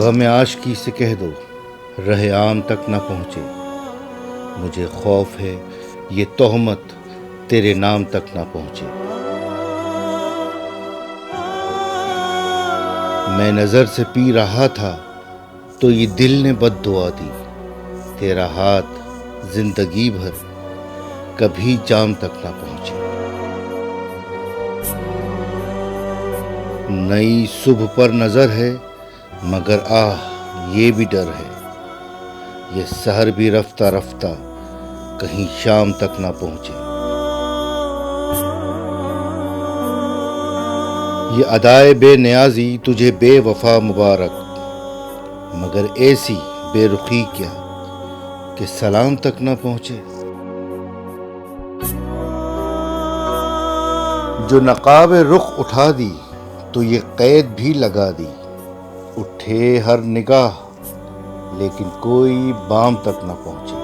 غم عاشقی سے کہہ دو رہ عام تک نہ پہنچے، مجھے خوف ہے یہ تہمت تیرے نام تک نہ پہنچے۔ میں نظر سے پی رہا تھا تو یہ دل نے بد دعا دی، تیرا ہاتھ زندگی بھر کبھی جام تک نہ پہنچے۔ نئی صبح پر نظر ہے مگر یہ بھی ڈر ہے، یہ سحر بھی رفتہ رفتہ کہیں شام تک نہ پہنچے۔ یہ ادائے بے نیازی تجھے بے وفا مبارک، مگر ایسی بے رخی کیا کہ سلام تک نہ پہنچے۔ جو نقاب رخ اٹھا دی تو یہ قید بھی لگا دی، اٹھے ہر نگاہ لیکن کوئی بام تک نہ پہنچے۔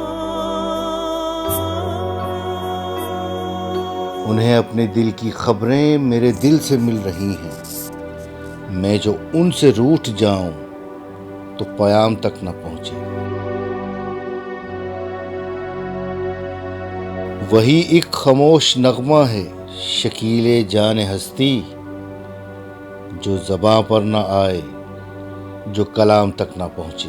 انہیں اپنے دل کی خبریں میرے دل سے مل رہی ہیں، میں جو ان سے روٹھ جاؤں تو پیام تک نہ پہنچے۔ وہی ایک خاموش نغمہ ہے شکیل جان ہستی، جو زباں پر نہ آئے، جو کلام تک نہ پہنچے۔